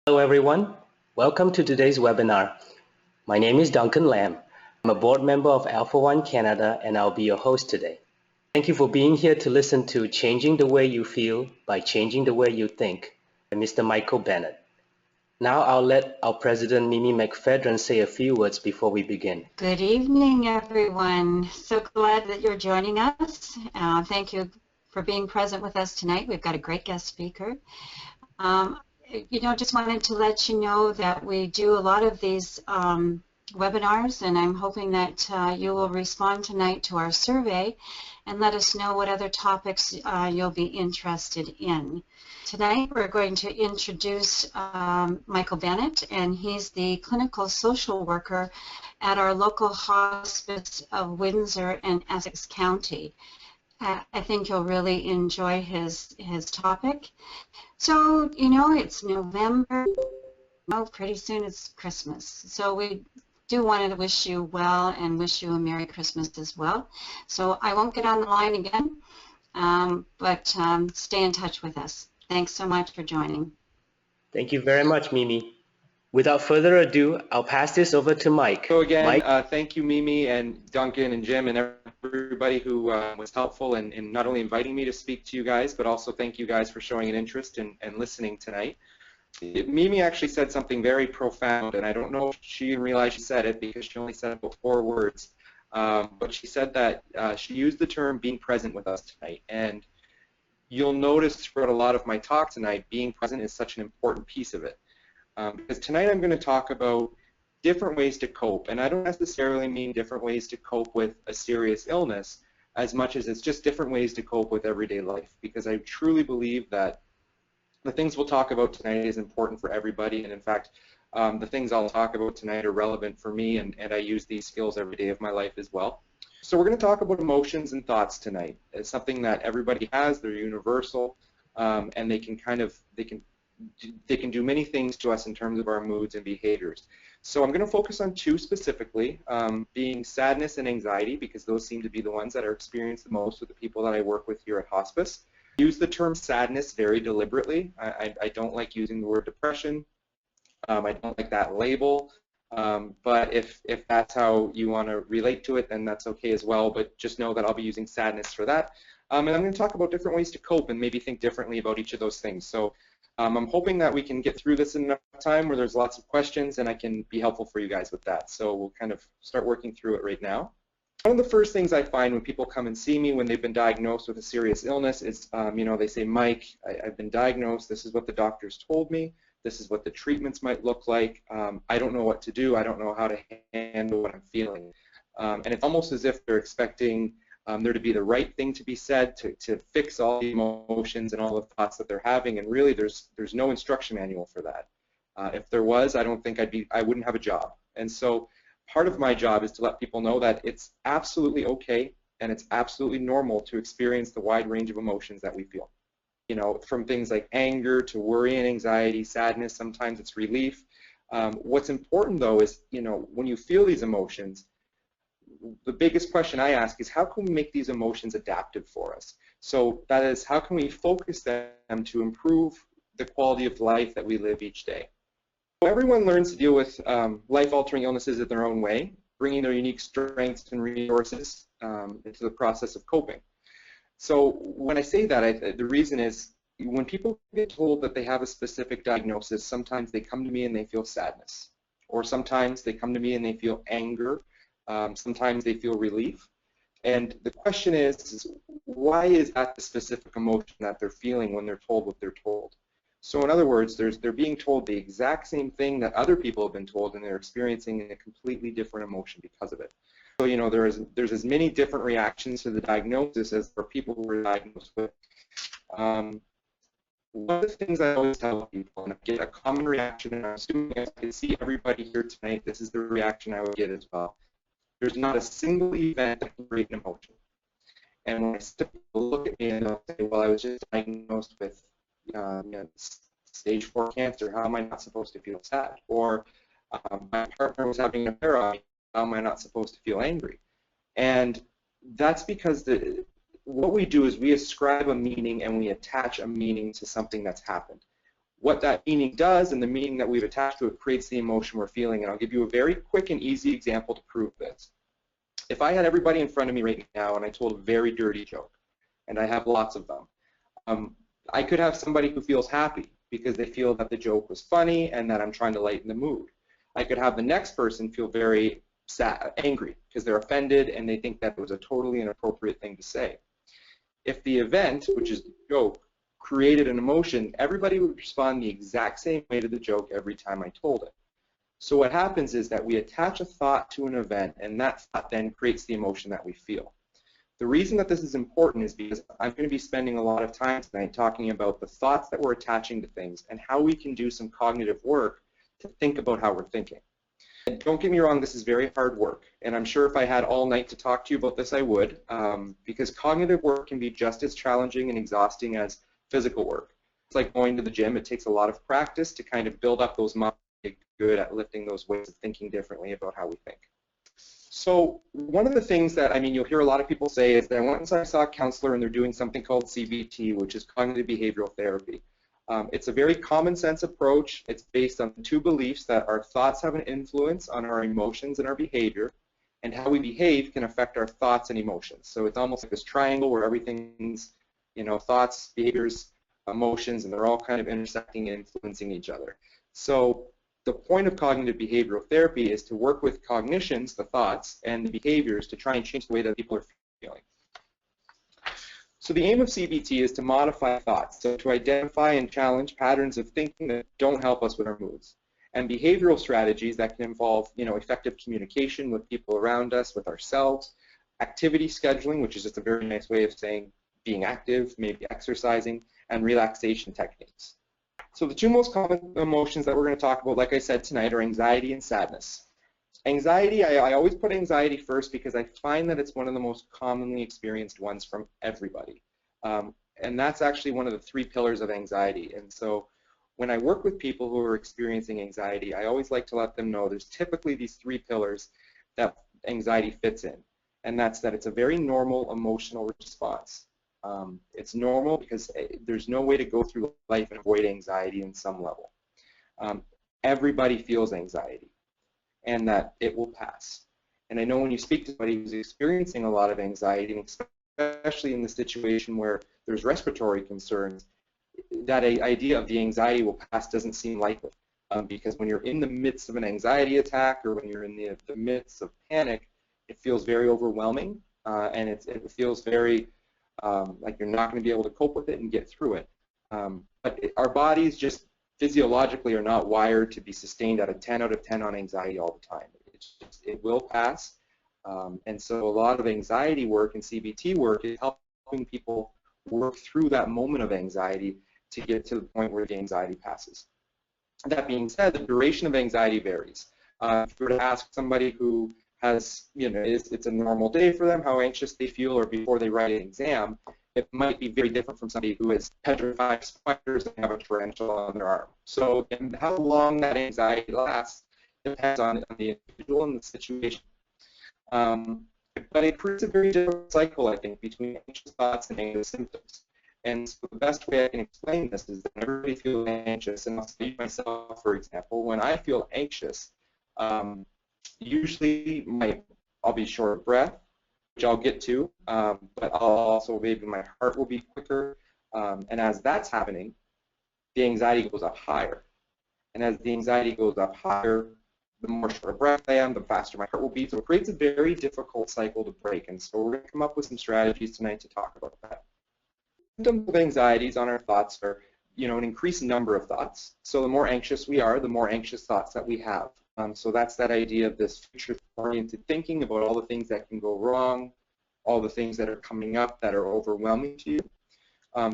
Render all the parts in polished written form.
Hello everyone, welcome to today's webinar. My name is Duncan Lamb. I'm a board member of Alpha One Canada and I'll be your host today. Thank you for being here to listen to Changing the Way You Feel by Changing the Way You Think by Mr. Michael Bennett. Now I'll let our president Mimi McPhedran say a few words before we begin. Good evening, everyone. So glad that you're joining us. Thank you for being present with us tonight. We've got a great guest speaker. Just wanted to let you know that we do a lot of these webinars, and I'm hoping that you will respond tonight to our survey and let us know what other topics you'll be interested in. Tonight we're going to introduce Michael Bennett, and he's the clinical social worker at our local hospice of Windsor and Essex County. I think you'll really enjoy his topic. So, it's November. Pretty soon it's Christmas. So we do want to wish you well and wish you a Merry Christmas as well. So I won't get on the line again, but stay in touch with us. Thanks so much for joining. Thank you very much, Mimi. Without further ado, I'll pass this over to Mike. So again, Mike? Thank you, Mimi and Duncan and Jim and everybody who was helpful in not only inviting me to speak to you guys, but also thank you guys for showing an interest and listening tonight. Mimi actually said something very profound, and I don't know if she even realized she said it because she only said about 4 words, but she said that she used the term being present with us tonight. And you'll notice throughout a lot of my talk tonight, being present is such an important piece of it. Because tonight I'm going to talk about different ways to cope, and I don't necessarily mean different ways to cope with a serious illness as much as it's just different ways to cope with everyday life, because I truly believe that the things we'll talk about tonight is important for everybody, and in fact the things I'll talk about tonight are relevant for me, and I use these skills every day of my life as well. So we're going to talk about emotions and thoughts tonight. It's something that everybody has, they're universal, and they can do many things to us in terms of our moods and behaviors. So I'm going to focus on 2 specifically, being sadness and anxiety, because those seem to be the ones that are experienced the most with the people that I work with here at hospice. I use the term sadness very deliberately. I don't like using the word depression. I don't like that label. But if that's how you want to relate to it, then that's okay as well. But just know that I'll be using sadness for that. And I'm going to talk about different ways to cope and maybe think differently about each of those things. So I'm hoping that we can get through this in enough time where there's lots of questions and I can be helpful for you guys with that. So we'll kind of start working through it right now. One of the first things I find when people come and see me when they've been diagnosed with a serious illness is, they say, Mike, I've been diagnosed. This is what the doctors told me. This is what the treatments might look like. I don't know what to do. I don't know how to handle what I'm feeling. And it's almost as if they're expecting there to be the right thing to be said to fix all the emotions and all the thoughts that they're having, and really there's no instruction manual for that. If there was, I don't think I wouldn't have a job. And so part of my job is to let people know that it's absolutely okay and it's absolutely normal to experience the wide range of emotions that we feel. From things like anger to worry and anxiety, sadness, sometimes it's relief. What's important though is, when you feel these emotions, the biggest question I ask is how can we make these emotions adaptive for us? So that is, how can we focus them to improve the quality of life that we live each day? So everyone learns to deal with life-altering illnesses in their own way, bringing their unique strengths and resources into the process of coping. So when I say that, the reason is when people get told that they have a specific diagnosis, sometimes they come to me and they feel sadness, or sometimes they come to me and they feel anger. Sometimes they feel relief. And the question is why is that the specific emotion that they're feeling when they're told what they're told? So in other words, they're being told the exact same thing that other people have been told, and they're experiencing a completely different emotion because of it. So there's as many different reactions to the diagnosis as there are people who are diagnosed with. One of the things I always tell people, and I get a common reaction, and I'm assuming if I can see everybody here tonight, this is the reaction I would get as well. There's not a single event that can create an emotion. And when I sit, people look at me and they'll say, well, I was just diagnosed with stage 4 cancer. How am I not supposed to feel sad? Or my partner was having an affair on me. How am I not supposed to feel angry? And that's because what we do is we ascribe a meaning and we attach a meaning to something that's happened. what that meaning does and the meaning that we've attached to it creates the emotion we're feeling. And I'll give you a very quick and easy example to prove this. If I had everybody in front of me right now and I told a very dirty joke, and I have lots of them, I could have somebody who feels happy because they feel that the joke was funny and that I'm trying to lighten the mood. I could have the next person feel very sad, angry because they're offended and they think that it was a totally inappropriate thing to say. If the event, which is the joke, created an emotion, everybody would respond the exact same way to the joke every time I told it. So what happens is that we attach a thought to an event, and that thought then creates the emotion that we feel. The reason that this is important is because I'm going to be spending a lot of time tonight talking about the thoughts that we're attaching to things and how we can do some cognitive work to think about how we're thinking. And don't get me wrong, this is very hard work, and I'm sure if I had all night to talk to you about this, I would, because cognitive work can be just as challenging and exhausting as physical work. It's like going to the gym. It takes a lot of practice to kind of build up those muscles, get good at lifting those weights and thinking differently about how we think. So one of the things that, you'll hear a lot of people say is that once I saw a counselor and they're doing something called CBT, which is cognitive behavioral therapy. It's a very common sense approach. It's based on two beliefs that our thoughts have an influence on our emotions and our behavior, and how we behave can affect our thoughts and emotions. So it's almost like this triangle where everything's, thoughts, behaviors, emotions, and they're all kind of intersecting and influencing each other. So the point of cognitive behavioral therapy is to work with cognitions, the thoughts, and the behaviors to try and change the way that people are feeling. So the aim of CBT is to modify thoughts, so to identify and challenge patterns of thinking that don't help us with our moods, and behavioral strategies that can involve, effective communication with people around us, with ourselves, activity scheduling, which is just a very nice way of saying being active, maybe exercising, and relaxation techniques. So the two most common emotions that we're going to talk about, like I said tonight, are anxiety and sadness. Anxiety, I always put anxiety first because I find that it's one of the most commonly experienced ones from everybody. And that's actually one of the three pillars of anxiety. And so when I work with people who are experiencing anxiety, I always like to let them know there's typically these three pillars that anxiety fits in. And that's that it's a very normal emotional response. It's normal because there's no way to go through life and avoid anxiety in some level. Everybody feels anxiety, and that it will pass. And I know when you speak to somebody who's experiencing a lot of anxiety, and especially in the situation where there's respiratory concerns, that idea of the anxiety will pass doesn't seem likely. Because when you're in the midst of an anxiety attack or when you're in the midst of panic, it feels very overwhelming, and it feels very like you're not going to be able to cope with it and get through it. But our bodies just physiologically are not wired to be sustained at a 10 out of 10 on anxiety all the time. It will pass. And so a lot of anxiety work and CBT work is helping people work through that moment of anxiety to get to the point where the anxiety passes. That being said, the duration of anxiety varies. If you were to ask somebody who has, it's a normal day for them, how anxious they feel, or before they write an exam, it might be very different from somebody who is petrified spiders and have a tarantula on their arm. So and how long that anxiety lasts depends on the individual and the situation. But it creates a very different cycle, I think, between anxious thoughts and anxious symptoms. And so the best way I can explain this is that everybody feels anxious, and I'll speak myself, for example. When I feel anxious, usually I'll be short of breath, which I'll get to, but I'll also maybe my heart will be quicker, and as that's happening, the anxiety goes up higher. And as the anxiety goes up higher, the more short of breath I am, the faster my heart will beat. So it creates a very difficult cycle to break. And so we're going to come up with some strategies tonight to talk about that. Symptoms of anxieties on our thoughts are, an increased number of thoughts. So the more anxious we are, the more anxious thoughts that we have. So that's that idea of this future-oriented thinking about all the things that can go wrong, all the things that are coming up that are overwhelming to you.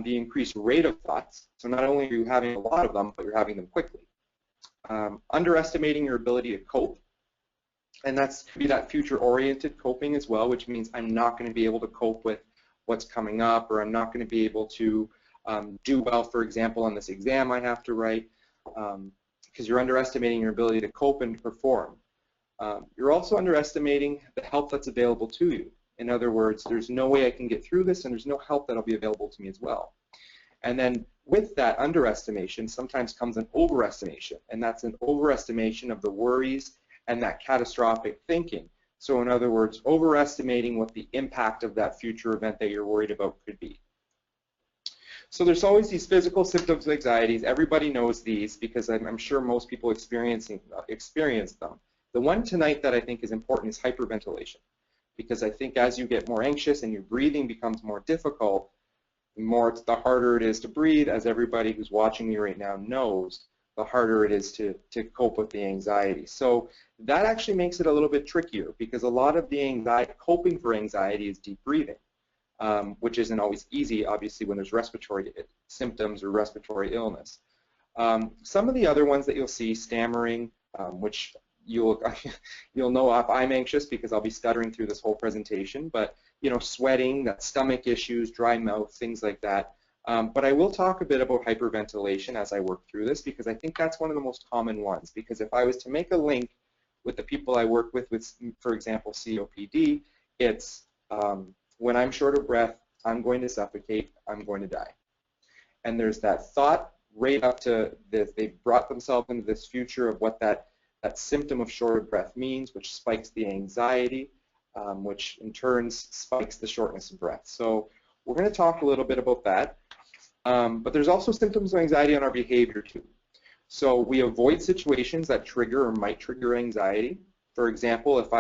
The increased rate of thoughts. So not only are you having a lot of them, but you're having them quickly. Underestimating your ability to cope. And that's to be that future-oriented coping as well, which means I'm not going to be able to cope with what's coming up, or I'm not going to be able to do well, for example, on this exam I have to write, because you're underestimating your ability to cope and perform. You're also underestimating the help that's available to you. In other words, there's no way I can get through this, and there's no help that'll be available to me as well. And then with that underestimation sometimes comes an overestimation, and that's an overestimation of the worries and that catastrophic thinking. So in other words, overestimating what the impact of that future event that you're worried about could be. So there's always these physical symptoms of anxieties. Everybody knows these because I'm sure most people experience them. The one tonight that I think is important is hyperventilation, because I think as you get more anxious and your breathing becomes more difficult, the harder it is to breathe, as everybody who's watching me right now knows, the harder it is to cope with the anxiety. So that actually makes it a little bit trickier, because a lot of the anxiety, coping for anxiety is deep breathing, which isn't always easy, obviously, when there's respiratory symptoms or respiratory illness. Some of the other ones that you'll see, stammering, which you'll know if I'm anxious because I'll be stuttering through this whole presentation, but sweating, that stomach issues, dry mouth, things like that. But I will talk a bit about hyperventilation as I work through this, because I think that's one of the most common ones. Because if I was to make a link with the people I work with, for example, COPD, it's when I'm short of breath, I'm going to suffocate, I'm going to die. And there's that thought right up to this. They've brought themselves into this future of what that symptom of short of breath means, which spikes the anxiety, which in turn spikes the shortness of breath. So we're going to talk a little bit about that. But there's also symptoms of anxiety on our behavior too. So we avoid situations that trigger or might trigger anxiety. For example, if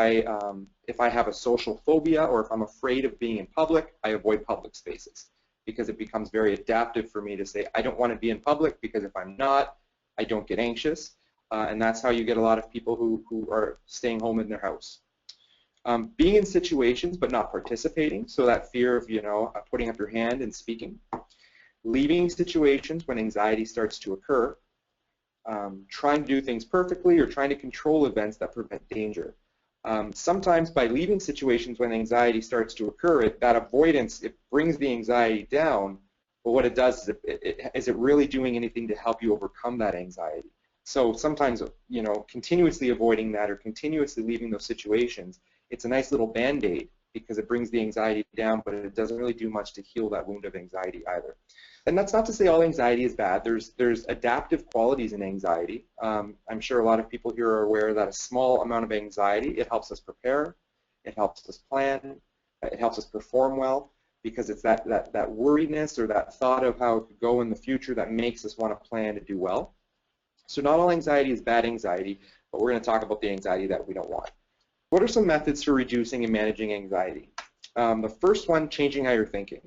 I have a social phobia, or if I'm afraid of being in public, I avoid public spaces, because it becomes very adaptive for me to say, I don't want to be in public, because if I'm not, I don't get anxious. And that's how you get a lot of people who are staying home in their house. Being in situations but not participating, so that fear of putting up your hand and speaking. Leaving situations when anxiety starts to occur. Trying to do things perfectly, or trying to control events that prevent danger. Sometimes by leaving situations when anxiety starts to occur, that avoidance, it brings the anxiety down, but what it does is it really doing anything to help you overcome that anxiety? So sometimes, continuously avoiding that or continuously leaving those situations, it's a nice little Band-Aid, because it brings the anxiety down, but it doesn't really do much to heal that wound of anxiety either. And that's not to say all anxiety is bad. There's adaptive qualities in anxiety. I'm sure a lot of people here are aware that a small amount of anxiety, it helps us prepare, it helps us plan, it helps us perform well, because it's that worriedness or that thought of how it could go in the future that makes us want to plan to do well. So not all anxiety is bad anxiety, but we're going to talk about the anxiety that we don't want. What are some methods for reducing and managing anxiety? The first one, changing how you're thinking.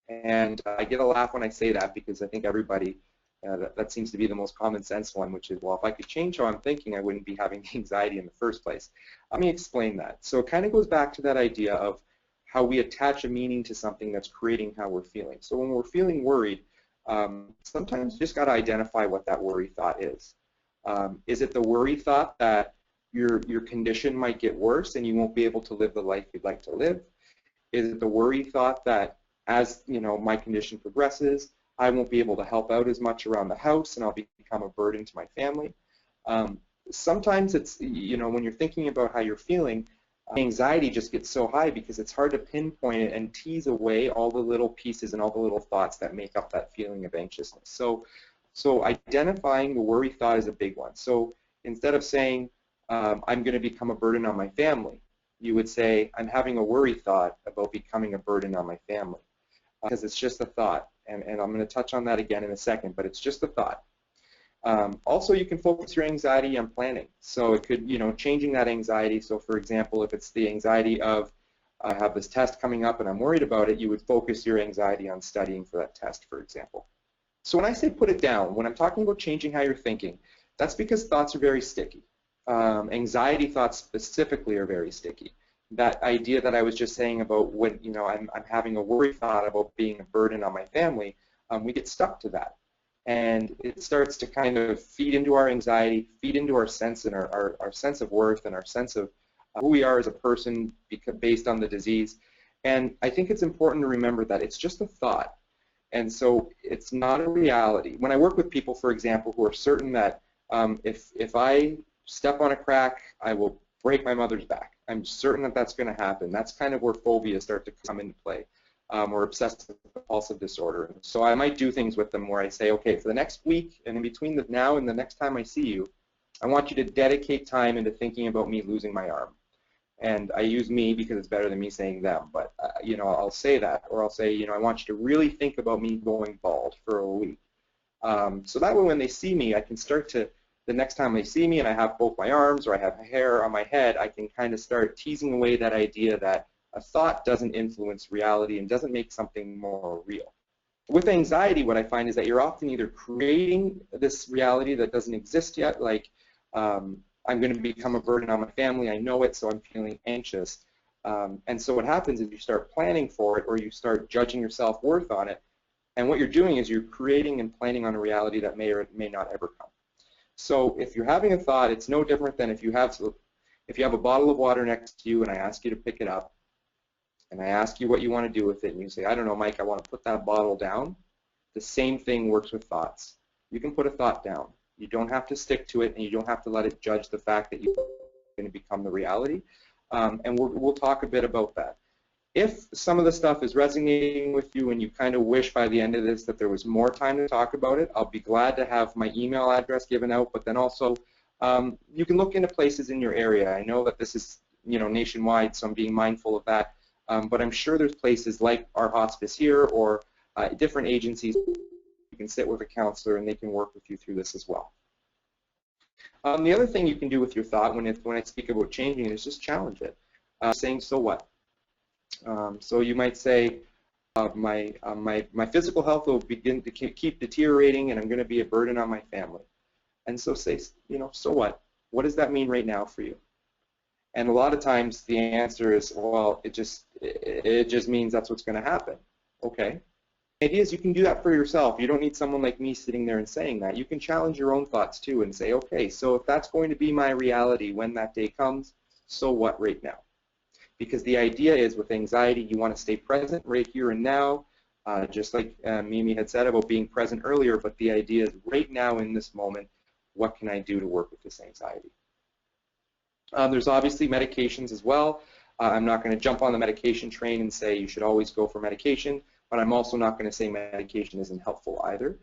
And I get a laugh when I say that, because I think everybody, that seems to be the most common sense one, which is, well, if I could change how I'm thinking, I wouldn't be having anxiety in the first place. Let me explain that. So it kind of goes back to that idea of how we attach a meaning to something that's creating how we're feeling. So when we're feeling worried, sometimes you just got to identify what that worry thought is. Is it the worry thought that your condition might get worse and you won't be able to live the life you'd like to live? Is it the worry thought that as my condition progresses, I won't be able to help out as much around the house and I'll become a burden to my family? Sometimes it's, when you're thinking about how you're feeling, anxiety just gets so high because it's hard to pinpoint it and tease away all the little pieces and all the little thoughts that make up that feeling of anxiousness. So identifying the worry thought is a big one. So instead of saying, I'm going to become a burden on my family, you would say, I'm having a worry thought about becoming a burden on my family. Because it's just a thought, and I'm going to touch on that again in a second, but it's just a thought. Also, you can focus your anxiety on planning. So it could, changing that anxiety. So for example, if it's the anxiety of, I have this test coming up and I'm worried about it, you would focus your anxiety on studying for that test, for example. So when I say put it down, when I'm talking about changing how you're thinking, that's because thoughts are very sticky. Anxiety thoughts specifically are very sticky. That idea that I was just saying about when I'm having a worry thought about being a burden on my family, we get stuck to that, and it starts to kind of feed into our anxiety, feed into our sense and our sense of worth and our sense of who we are as a person based on the disease. And I think it's important to remember that it's just a thought, and so it's not a reality. When I work with people, for example, who are certain that if I step on a crack, I will break my mother's back. I'm certain that that's going to happen. That's kind of where phobias start to come into play. or obsessive compulsive disorder. So I might do things with them where I say, okay, for the next week and in between the now and the next time I see you, I want you to dedicate time into thinking about me losing my arm. And I use me because it's better than me saying them, but you know, I'll say that, or I'll say, you know, I want you to really think about me going bald for a week. So that way when they see me, I can start to, the next time they see me and I have both my arms or I have hair on my head, I can kind of start teasing away that idea that a thought doesn't influence reality and doesn't make something more real. With anxiety, what I find is that you're often either creating this reality that doesn't exist yet, like I'm going to become a burden on my family, I know it, so I'm feeling anxious. And so what happens is you start planning for it or you start judging your self-worth on it, and what you're doing is you're creating and planning on a reality that may or may not ever come. So if you're having a thought, it's no different than if you have a bottle of water next to you and I ask you to pick it up, and I ask you what you want to do with it, and you say, I don't know, Mike, I want to put that bottle down. The same thing works with thoughts. You can put a thought down. You don't have to stick to it, and you don't have to let it judge the fact that you're going to become the reality. And we'll talk a bit about that. If some of the stuff is resonating with you and you kind of wish by the end of this that there was more time to talk about it, I'll be glad to have my email address given out, but then also you can look into places in your area. I know that this is, you know, nationwide, so I'm being mindful of that, but I'm sure there's places like our hospice here or different agencies. You can sit with a counselor and they can work with you through this as well. The other thing you can do with your thought when I speak about changing it is just challenge it, saying, so what? So you might say, my physical health will begin to keep deteriorating and I'm going to be a burden on my family. And so say, you know, so what? What does that mean right now for you? And a lot of times the answer is, well, it just means that's what's going to happen. Okay. The idea is you can do that for yourself. You don't need someone like me sitting there and saying that. You can challenge your own thoughts too and say, okay, so if that's going to be my reality when that day comes, so what right now? Because the idea is with anxiety, you want to stay present right here and now, just like Mimi had said about being present earlier, but the idea is right now in this moment, what can I do to work with this anxiety? There's obviously medications as well. I'm not going to jump on the medication train and say you should always go for medication, but I'm also not going to say medication isn't helpful either.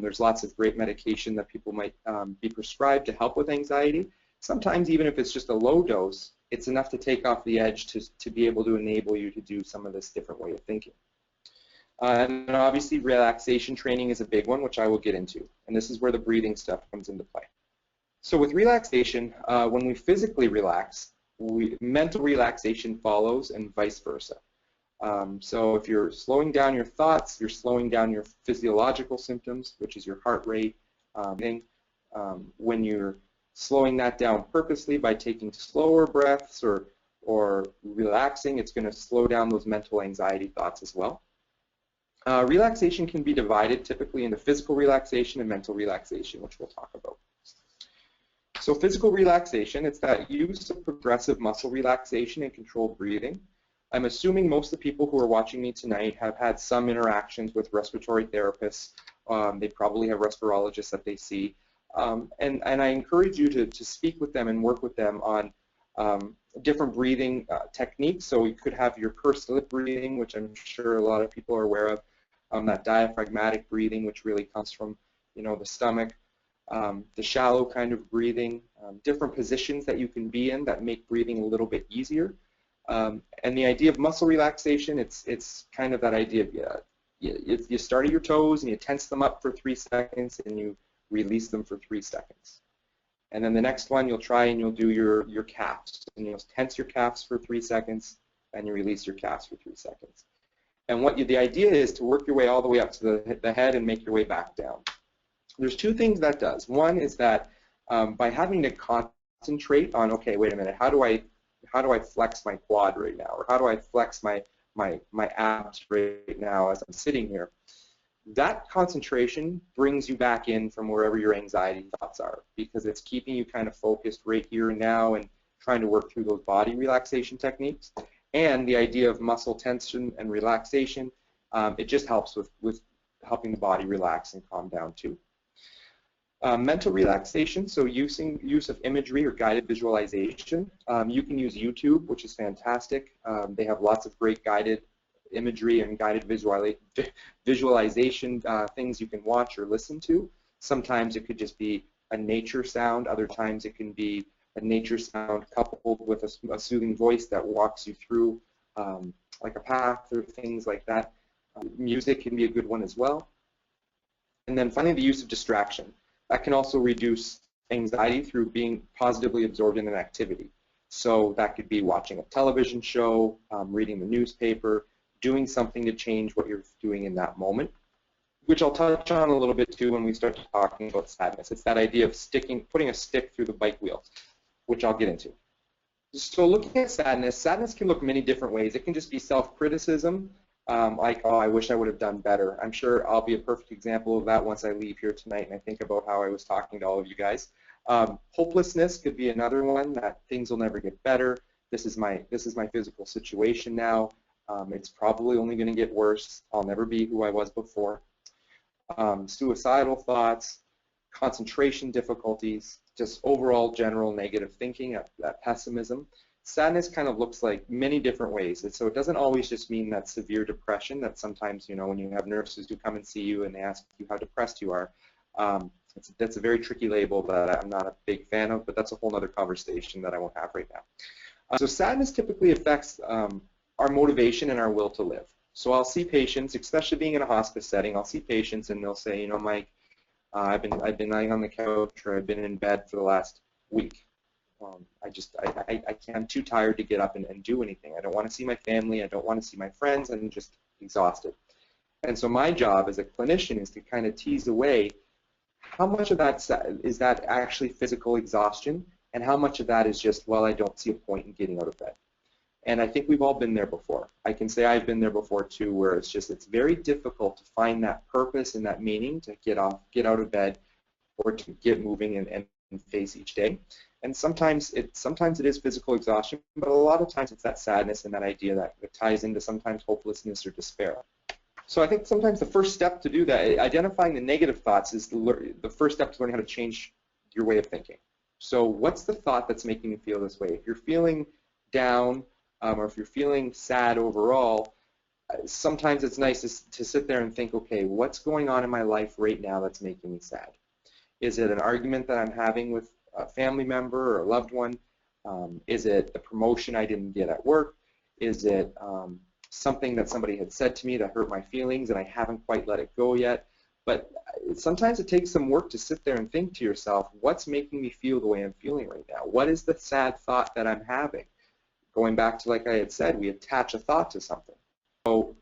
There's lots of great medication that people might be prescribed to help with anxiety. Sometimes even if it's just a low dose, it's enough to take off the edge to be able to enable you to do some of this different way of thinking. And obviously relaxation training is a big one, which I will get into. And this is where the breathing stuff comes into play. So with relaxation, when we physically relax, mental relaxation follows and vice versa. So if you're slowing down your thoughts, you're slowing down your physiological symptoms, which is your heart rate. When you're slowing that down purposely by taking slower breaths or relaxing, it's going to slow down those mental anxiety thoughts as well. Relaxation can be divided typically into physical relaxation and mental relaxation, which we'll talk about. So physical relaxation, it's that use of progressive muscle relaxation and controlled breathing. I'm assuming most of the people who are watching me tonight have had some interactions with respiratory therapists. They probably have respirologists that they see. And I encourage you to speak with them and work with them on different breathing techniques. So you could have your pursed lip breathing, which I'm sure a lot of people are aware of, that diaphragmatic breathing, which really comes from, you know, the stomach, the shallow kind of breathing, different positions that you can be in that make breathing a little bit easier. And the idea of muscle relaxation, it's kind of that idea of you start at your toes and you tense them up for 3 seconds and you release them for 3 seconds. And then the next one you'll try and you'll do your calves. And you'll tense your calves for 3 seconds and you release your calves for 3 seconds. And the idea is to work your way all the way up to the head and make your way back down. There's 2 things that does. One is that by having to concentrate on, okay, wait a minute, how do I flex my quad right now? Or how do I flex my abs right now as I'm sitting here? That concentration brings you back in from wherever your anxiety thoughts are, because it's keeping you kind of focused right here and now and trying to work through those body relaxation techniques. And the idea of muscle tension and relaxation, it just helps with helping the body relax and calm down too. Mental relaxation, so use of imagery or guided visualization. You can use YouTube, which is fantastic. They have lots of great guided imagery and guided visualization things you can watch or listen to. Sometimes it could just be a nature sound. Other times it can be a nature sound coupled with a soothing voice that walks you through like a path or things like that. Music can be a good one as well. And then finally, the use of distraction. That can also reduce anxiety through being positively absorbed in an activity. So that could be watching a television show, reading the newspaper, doing something to change what you're doing in that moment, which I'll touch on a little bit too when we start talking about sadness. It's that idea of putting a stick through the bike wheel, which I'll get into. So looking at sadness, sadness can look many different ways. It can just be self-criticism, like, oh, I wish I would have done better. I'm sure I'll be a perfect example of that once I leave here tonight and I think about how I was talking to all of you guys. Hopelessness could be another one, that things will never get better. This is my physical situation now. It's probably only going to get worse. I'll never be who I was before. Suicidal thoughts, concentration difficulties, just overall general negative thinking, that pessimism. Sadness kind of looks like many different ways, and so it doesn't always just mean that severe depression that sometimes, you know, when you have nurses who come and see you and they ask you how depressed you are, that's a very tricky label that I'm not a big fan of, but that's a whole other conversation that I won't have right now. So sadness typically affects our motivation and our will to live. So I'll see patients, especially being in a hospice setting, I'll see patients and they'll say, you know, Mike, I've been lying on the couch or I've been in bed for the last week. I'm too tired to get up and do anything. I don't want to see my family. I don't want to see my friends. I'm just exhausted. And so my job as a clinician is to kind of tease away how much of that is that actually physical exhaustion and how much of that is just, well, I don't see a point in getting out of bed. And I think we've all been there before. I can say I've been there before too, where it's very difficult to find that purpose and that meaning to get out of bed or to get moving and face each day. And sometimes it is physical exhaustion, but a lot of times it's that sadness and that idea that ties into sometimes hopelessness or despair. So I think sometimes the first step to do that, identifying the negative thoughts, is the first step to learning how to change your way of thinking. So what's the thought that's making you feel this way? If you're feeling down or if you're feeling sad overall, sometimes it's nice to sit there and think, okay, what's going on in my life right now that's making me sad? Is it an argument that I'm having with a family member or a loved one? Is it the promotion I didn't get at work? Is it something that somebody had said to me that hurt my feelings and I haven't quite let it go yet? But sometimes it takes some work to sit there and think to yourself, what's making me feel the way I'm feeling right now? What is the sad thought that I'm having? Going back to, like I had said, we attach a thought to something. So,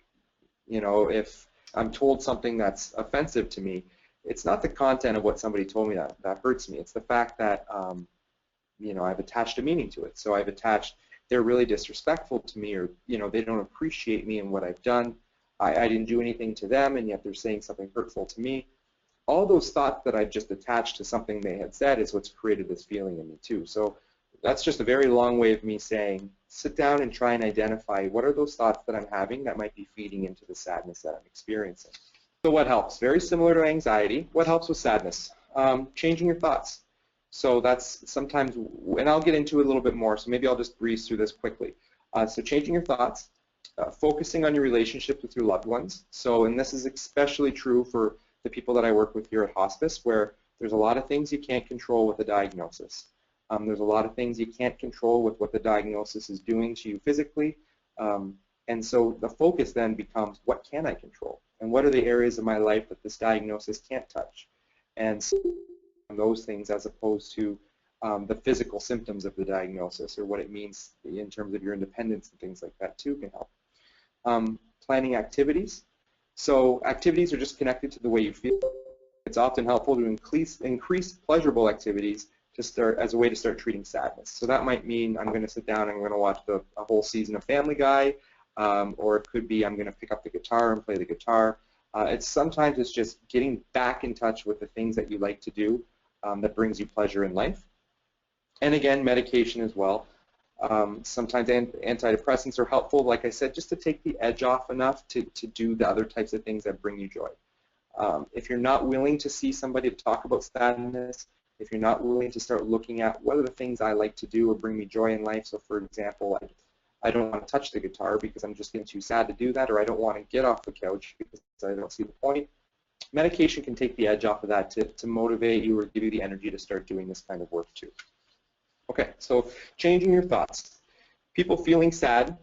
you know, if I'm told something that's offensive to me, it's not the content of what somebody told me that hurts me. It's the fact that, you know, I've attached a meaning to it. So I've attached, they're really disrespectful to me, or, you know, they don't appreciate me and what I've done. I didn't do anything to them, and yet they're saying something hurtful to me. All those thoughts that I've just attached to something they had said is what's created this feeling in me too. So that's just a very long way of me saying, sit down and try and identify what are those thoughts that I'm having that might be feeding into the sadness that I'm experiencing. So what helps? Very similar to anxiety. What helps with sadness? Changing your thoughts. So that's sometimes, and I'll get into it a little bit more, so maybe I'll just breeze through this quickly. So changing your thoughts, focusing on your relationships with your loved ones. So, and this is especially true for the people that I work with here at hospice, where there's a lot of things you can't control with a diagnosis. There's a lot of things you can't control with what the diagnosis is doing to you physically. And so the focus then becomes, what can I control? And what are the areas of my life that this diagnosis can't touch? And so those things, as opposed to the physical symptoms of the diagnosis or what it means in terms of your independence and things like that too, can help. Planning activities. So activities are just connected to the way you feel. It's often helpful to increase pleasurable activities to start as a way to start treating sadness. So that might mean I'm going to sit down and I'm going to watch a whole season of Family Guy, or it could be I'm going to pick up the guitar and play the guitar. Sometimes it's just getting back in touch with the things that you like to do that brings you pleasure in life. And again, medication as well. Sometimes antidepressants are helpful, like I said, just to take the edge off enough to do the other types of things that bring you joy. If you're not willing to see somebody to talk about sadness, if you're not willing to start looking at what are the things I like to do or bring me joy in life, so for example, I don't want to touch the guitar because I'm just getting too sad to do that, or I don't want to get off the couch because I don't see the point. Medication can take the edge off of that to motivate you or give you the energy to start doing this kind of work too. Okay, so changing your thoughts. People feeling sad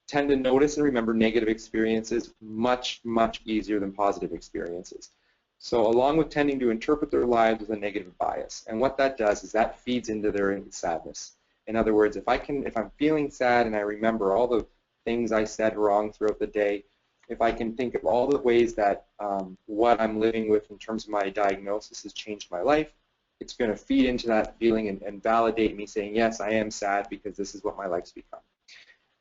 tend to notice and remember negative experiences much, much easier than positive experiences. So along with tending to interpret their lives with a negative bias. And what that does is that feeds into their sadness. In other words, if I'm feeling sad and I remember all the things I said wrong throughout the day, if I can think of all the ways that what I'm living with in terms of my diagnosis has changed my life, it's going to feed into that feeling and validate me saying, yes, I am sad because this is what my life's become.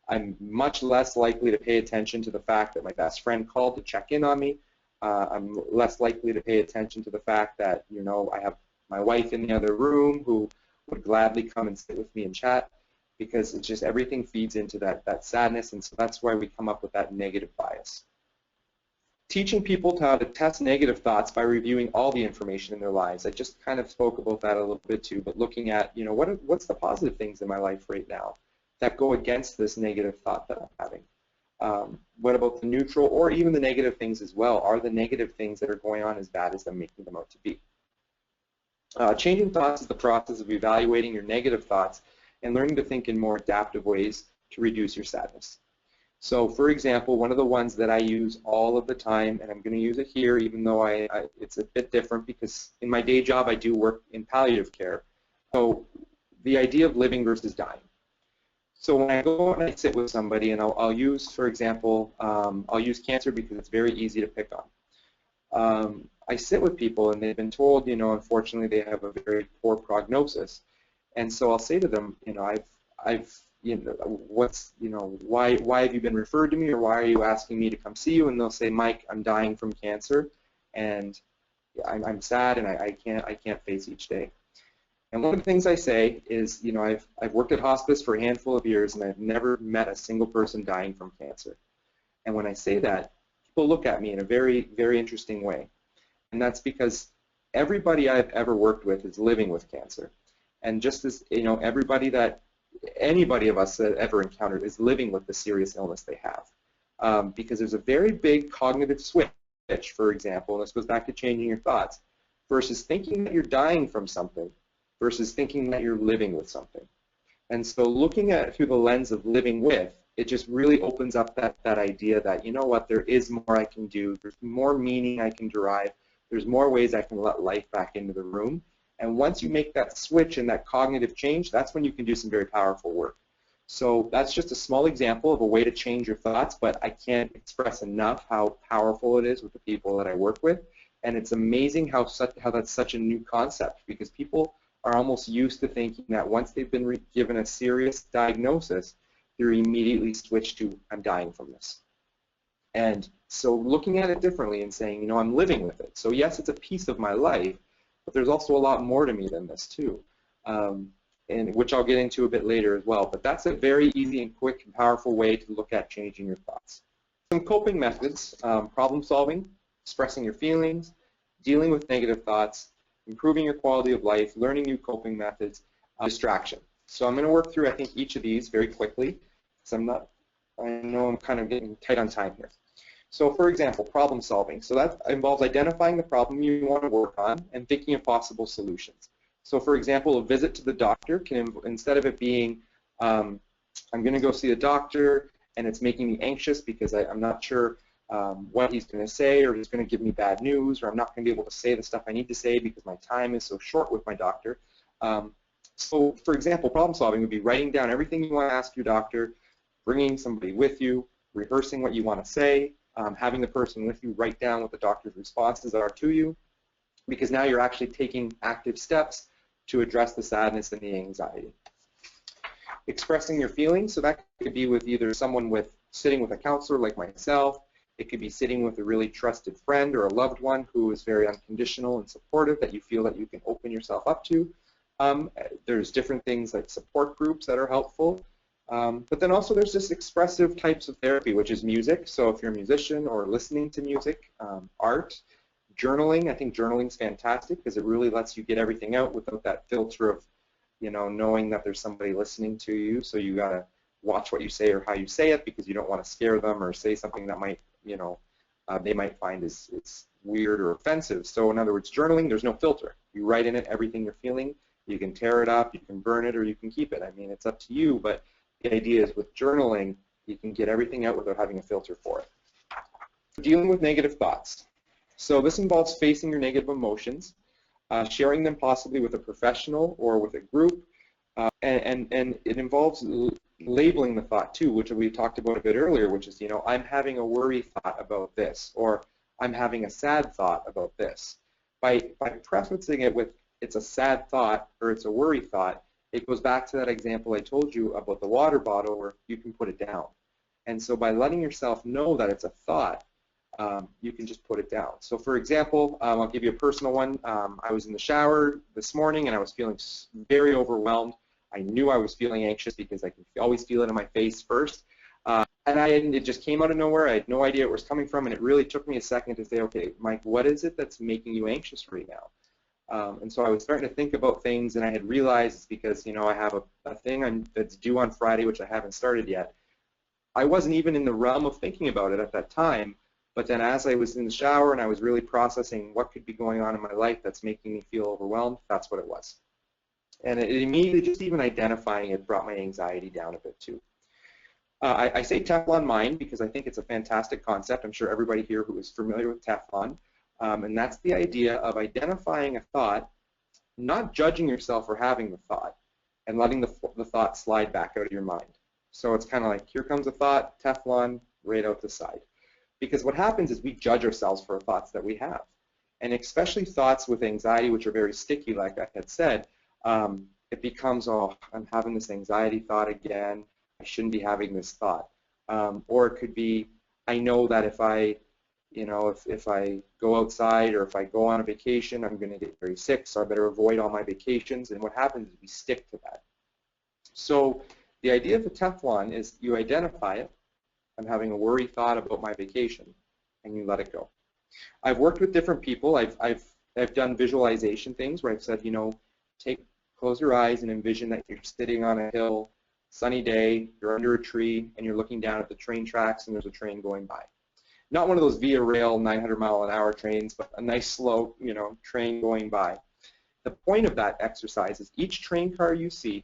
I'm much less likely to pay attention to the fact that my best friend called to check in on me. I'm less likely to pay attention to the fact that, you know, I have my wife in the other room who would gladly come and sit with me and chat, because it's just everything feeds into that sadness, and so that's why we come up with that negative bias. Teaching people how to test negative thoughts by reviewing all the information in their lives. I just kind of spoke about that a little bit too, but looking at, you know, what's the positive things in my life right now that go against this negative thought that I'm having? What about the neutral or even the negative things as well? Are the negative things that are going on as bad as I'm making them out to be? Changing thoughts is the process of evaluating your negative thoughts and learning to think in more adaptive ways to reduce your sadness. So, for example, one of the ones that I use all of the time, and I'm going to use it here even though it's a bit different because in my day job I do work in palliative care. So the idea of living versus dying. So when I go and I sit with somebody, and I'll use, for example, I'll use cancer because it's very easy to pick on. I sit with people and they've been told, you know, unfortunately they have a very poor prognosis, and so I'll say to them, you know, you know, why have you been referred to me, or why are you asking me to come see you? And they'll say, Mike, I'm dying from cancer, and I'm sad, and I can't face each day. And one of the things I say is, you know, I've worked at hospice for a handful of years, and I've never met a single person dying from cancer. And when I say that, people look at me in a very, very interesting way. And that's because everybody I've ever worked with is living with cancer. And just as, you know, anybody of us that ever encountered is living with the serious illness they have. Because there's a very big cognitive switch, for example, and this goes back to changing your thoughts, versus thinking that you're dying from something versus thinking that you're living with something. And so looking at it through the lens of living with, it just really opens up that idea that, you know what, there is more I can do, there's more meaning I can derive, there's more ways I can let life back into the room. And once you make that switch and that cognitive change, that's when you can do some very powerful work. So that's just a small example of a way to change your thoughts, but I can't express enough how powerful it is with the people that I work with. And it's amazing how that's such a new concept, because people are almost used to thinking that once they've been given a serious diagnosis, they're immediately switched to, I'm dying from this. And so looking at it differently and saying, you know, I'm living with it. So yes, it's a piece of my life, but there's also a lot more to me than this too, and which I'll get into a bit later as well. But that's a very easy and quick and powerful way to look at changing your thoughts. Some coping methods: problem solving, expressing your feelings, dealing with negative thoughts, improving your quality of life, learning new coping methods, distraction. So I'm going to work through, I think, each of these very quickly, because I know I'm kind of getting tight on time here. So for example, problem solving. So that involves identifying the problem you want to work on and thinking of possible solutions. So for example, a visit to the doctor can, instead of it being, I'm going to go see a doctor and it's making me anxious because I'm not sure what he's going to say, or he's going to give me bad news, or I'm not going to be able to say the stuff I need to say because my time is so short with my doctor. So for example, problem solving would be writing down everything you want to ask your doctor, bringing somebody with you, rehearsing what you want to say, having the person with you write down what the doctor's responses are to you, because now you're actually taking active steps to address the sadness and the anxiety. Expressing your feelings, so that could be with either someone sitting with a counselor like myself. It could be sitting with a really trusted friend or a loved one who is very unconditional and supportive that you feel that you can open yourself up to. There's different things like support groups that are helpful. But then also there's just expressive types of therapy, which is music. So if you're a musician or listening to music, art, journaling. I think journaling is fantastic because it really lets you get everything out without that filter of, you know, knowing that there's somebody listening to you. So you gotta watch what you say or how you say it because you don't want to scare them or say something that might, they might find is weird or offensive. So in other words, journaling, there's no filter. You write in it everything you're feeling. You can tear it up, you can burn it, or you can keep it. I mean, it's up to you, but the idea is with journaling, you can get everything out without having a filter for it. Dealing with negative thoughts. So this involves facing your negative emotions, sharing them possibly with a professional or with a group, and it involves labeling the thought too, which we talked about a bit earlier, which is, I'm having a worry thought about this, or I'm having a sad thought about this. By prefacing it with it's a sad thought or it's a worry thought, it goes back to that example I told you about the water bottle where you can put it down. And so by letting yourself know that it's a thought, you can just put it down. So for example, I'll give you a personal one. I was in the shower this morning and I was feeling very overwhelmed. I knew I was feeling anxious because I can always feel it in my face first. And it just came out of nowhere. I had no idea where it was coming from, and it really took me a second to say, okay, Mike, what is it that's making you anxious right now? And so I was starting to think about things, and I had realized it's because, I have a thing that's due on Friday, which I haven't started yet. I wasn't even in the realm of thinking about it at that time, but then as I was in the shower and I was really processing what could be going on in my life that's making me feel overwhelmed, that's what it was. And it immediately, just even identifying it, brought my anxiety down a bit too. I say Teflon mind because I think it's a fantastic concept. I'm sure everybody here who is familiar with Teflon. And that's the idea of identifying a thought, not judging yourself for having the thought, and letting the thought slide back out of your mind. So it's kind of like, here comes a thought, Teflon, right out the side. Because what happens is we judge ourselves for thoughts that we have. And especially thoughts with anxiety, which are very sticky, like I had said, it becomes, oh, I'm having this anxiety thought again. I shouldn't be having this thought. Or it could be, I know that if I go outside or if I go on a vacation, I'm going to get very sick, so I better avoid all my vacations. And what happens is we stick to that. So the idea of the Teflon is you identify it. I'm having a worry thought about my vacation, and you let it go. I've worked with different people. I've done visualization things where I've said, close your eyes and envision that you're sitting on a hill, sunny day, you're under a tree, and you're looking down at the train tracks, and there's a train going by. Not one of those via rail 900-mile-an-hour trains, but a nice slow, train going by. The point of that exercise is each train car you see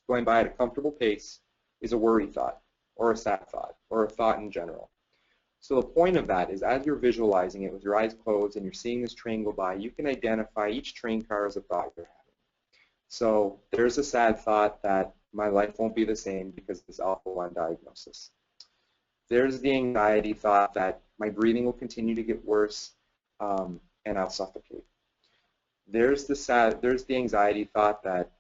going by at a comfortable pace is a worry thought, or a sad thought, or a thought in general. So the point of that is as you're visualizing it with your eyes closed and you're seeing this train go by, you can identify each train car as a thought you're having. So there's a sad thought that my life won't be the same because of this alpha-1 diagnosis. There's the anxiety thought that my breathing will continue to get worse and I'll suffocate. There's the anxiety thought that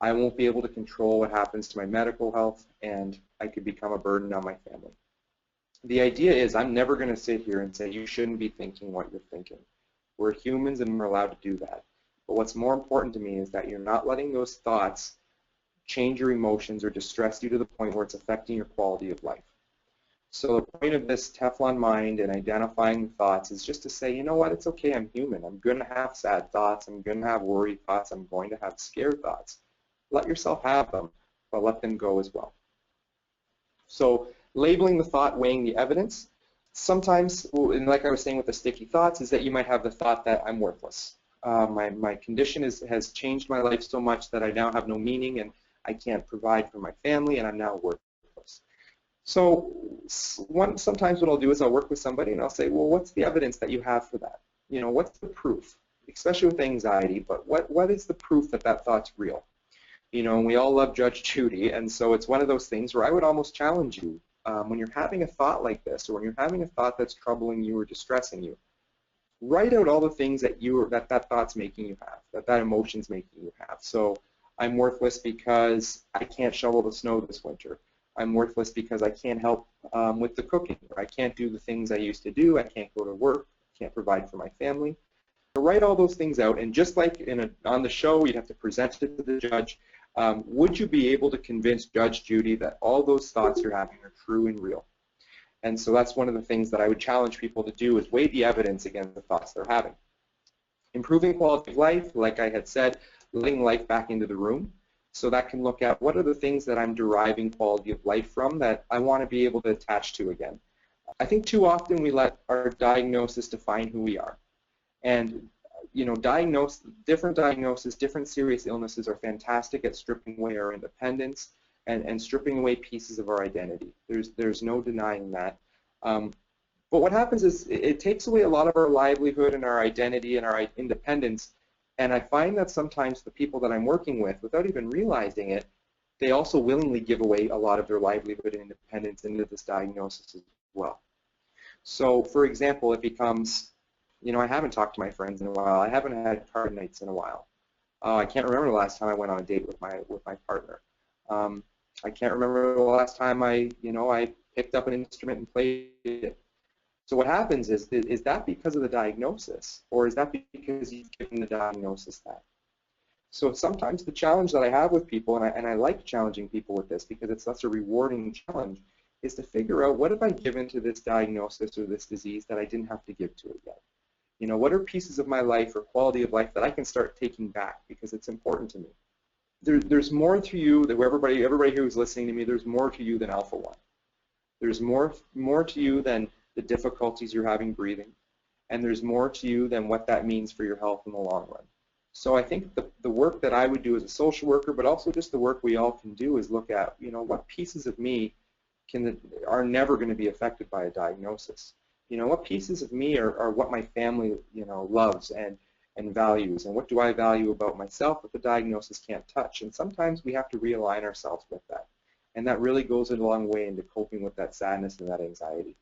I won't be able to control what happens to my medical health and I could become a burden on my family. The idea is I'm never going to sit here and say you shouldn't be thinking what you're thinking. We're humans and we're allowed to do that. But what's more important to me is that you're not letting those thoughts change your emotions or distress you to the point where it's affecting your quality of life. So the point of this Teflon mind and identifying thoughts is just to say, you know what, it's okay, I'm human. I'm going to have sad thoughts. I'm going to have worried thoughts. I'm going to have scared thoughts. Let yourself have them, but let them go as well. So labeling the thought, weighing the evidence. Sometimes, and like I was saying with the sticky thoughts, is that you might have the thought that I'm worthless. My condition has changed my life so much that I now have no meaning and I can't provide for my family and I'm now worthless. So sometimes what I'll do is I'll work with somebody and I'll say, well, what's the evidence that you have for that? What's the proof? Especially with anxiety, but what is the proof that that thought's real? And we all love Judge Judy, and so it's one of those things where I would almost challenge you when you're having a thought like this, or when you're having a thought that's troubling you or distressing you, write out all the things that that thought's making you have, that emotion's making you have. So I'm worthless because I can't shovel the snow this winter. I'm worthless because I can't help with the cooking, or I can't do the things I used to do. I can't go to work. I can't provide for my family. So write all those things out, and just like on the show, you'd have to present it to the judge. Would you be able to convince Judge Judy that all those thoughts you're having are true and real? And so that's one of the things that I would challenge people to do, is weigh the evidence against the thoughts they're having. Improving quality of life, like I had said, letting life back into the room. So that can look at what are the things that I'm deriving quality of life from that I want to be able to attach to again. I think too often we let our diagnosis define who we are. And different diagnoses, different serious illnesses are fantastic at stripping away our independence and stripping away pieces of our identity. There's no denying that. But what happens is it takes away a lot of our livelihood and our identity and our independence. And I find that sometimes the people that I'm working with, without even realizing it, they also willingly give away a lot of their livelihood and independence into this diagnosis as well. So, for example, it becomes, I haven't talked to my friends in a while. I haven't had party nights in a while. I can't remember the last time I went on a date with my partner. I can't remember the last time I picked up an instrument and played it. So what happens is that because of the diagnosis, or is that because you've given the diagnosis that? So sometimes the challenge that I have with people, and I like challenging people with this because it's such a rewarding challenge, is to figure out what have I given to this diagnosis or this disease that I didn't have to give to it yet. What are pieces of my life or quality of life that I can start taking back because it's important to me? There's more to you that everybody who's listening to me, there's more to you than Alpha-1. There's more to you than the difficulties you're having breathing, and there's more to you than what that means for your health in the long run. So I think the work that I would do as a social worker, but also just the work we all can do, is look at what pieces of me are never going to be affected by a diagnosis. What pieces of me are what my family loves and values, and what do I value about myself that the diagnosis can't touch. And sometimes we have to realign ourselves with that, and that really goes a long way into coping with that sadness and that anxiety.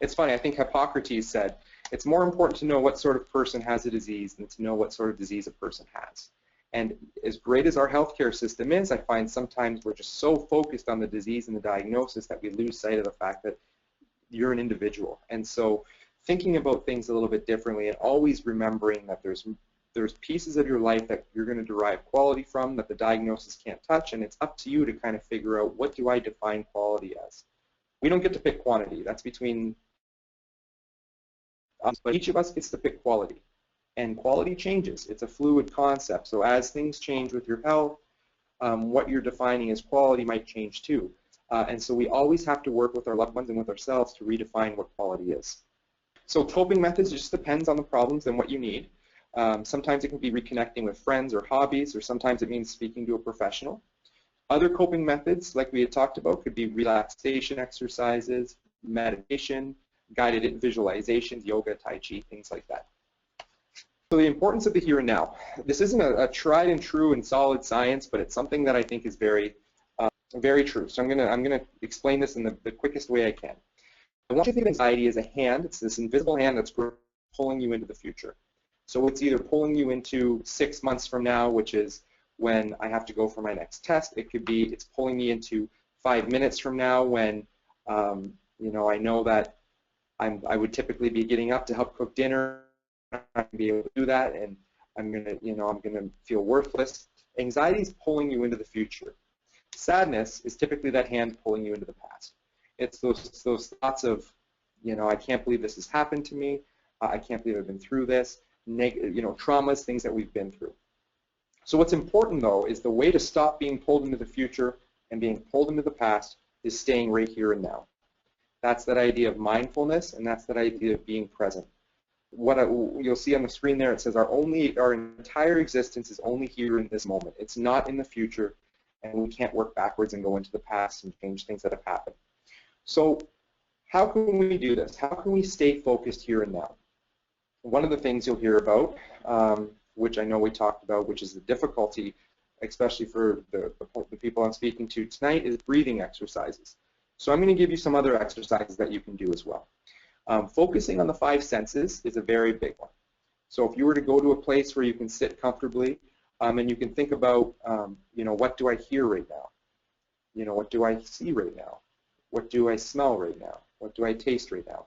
It's funny, I think Hippocrates said, it's more important to know what sort of person has a disease than to know what sort of disease a person has. And as great as our healthcare system is, I find sometimes we're just so focused on the disease and the diagnosis that we lose sight of the fact that you're an individual. And so thinking about things a little bit differently and always remembering that there's pieces of your life that you're going to derive quality from that the diagnosis can't touch, and it's up to you to kind of figure out, what do I define quality as? We don't get to pick quantity. That's between us, but each of us gets to pick quality. And quality changes. It's a fluid concept. So as things change with your health, what you're defining as quality might change too. And so we always have to work with our loved ones and with ourselves to redefine what quality is. So coping methods just depends on the problems and what you need. Sometimes it can be reconnecting with friends or hobbies, or sometimes it means speaking to a professional. Other coping methods, like we had talked about, could be relaxation exercises, meditation, guided visualizations, yoga, tai chi, things like that. So the importance of the here and now. This isn't a tried and true and solid science, but it's something that I think is very, very true. So I'm gonna explain this in the quickest way I can. I want you to think of anxiety as a hand. It's this invisible hand that's pulling you into the future. So it's either pulling you into 6 months from now, which is when I have to go for my next test. It could be it's pulling me into 5 minutes from now when I know that I would typically be getting up to help cook dinner. I'm not going to be able to do that, and I'm gonna feel worthless. Anxiety is pulling you into the future. Sadness is typically that hand pulling you into the past. It's those thoughts of, I can't believe this has happened to me. I can't believe I've been through this. Traumas, things that we've been through. So what's important, though, is the way to stop being pulled into the future and being pulled into the past is staying right here and now. That's that idea of mindfulness, and that's that idea of being present. What you'll see on the screen there, it says our entire existence is only here in this moment. It's not in the future, and we can't work backwards and go into the past and change things that have happened. So how can we do this? How can we stay focused here and now? One of the things you'll hear about, which I know we talked about, which is the difficulty, especially for the people I'm speaking to tonight, is breathing exercises. So I'm going to give you some other exercises that you can do as well. Focusing on the 5 senses is a very big one. So if you were to go to a place where you can sit comfortably, and you can think about, what do I hear right now? What do I see right now? What do I smell right now? What do I taste right now?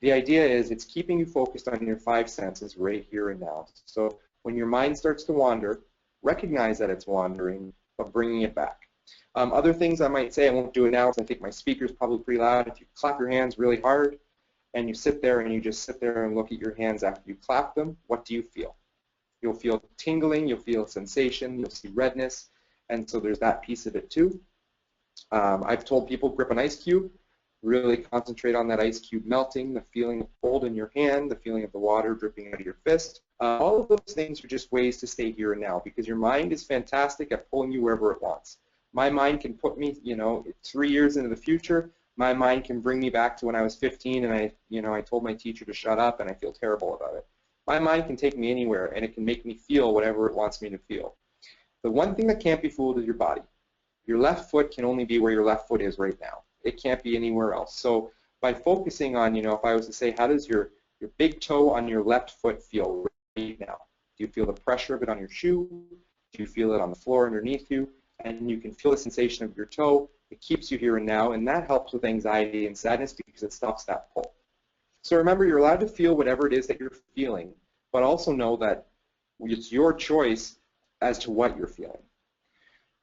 The idea is it's keeping you focused on your 5 senses right here and now. So when your mind starts to wander, recognize that it's wandering, but bringing it back. Other things I might say, I won't do it now because I think my speaker's probably pretty loud. If you clap your hands really hard and you sit there and you just sit there and look at your hands after you clap them, what do you feel? You'll feel tingling, you'll feel sensation, you'll see redness, and so there's that piece of it too. I've told people grip an ice cube, really concentrate on that ice cube melting, the feeling of cold in your hand, the feeling of the water dripping out of your fist. All of those things are just ways to stay here and now, because your mind is fantastic at pulling you wherever it wants. My mind can put me, 3 years into the future. My mind can bring me back to when I was 15 and I told my teacher to shut up and I feel terrible about it. My mind can take me anywhere and it can make me feel whatever it wants me to feel. The one thing that can't be fooled is your body. Your left foot can only be where your left foot is right now. It can't be anywhere else. So by focusing on, if I was to say, how does your big toe on your left foot feel right now? Do you feel the pressure of it on your shoe? Do you feel it on the floor underneath you? And you can feel the sensation of your toe. It keeps you here and now, and that helps with anxiety and sadness because it stops that pull. So remember, you're allowed to feel whatever it is that you're feeling, but also know that it's your choice as to what you're feeling.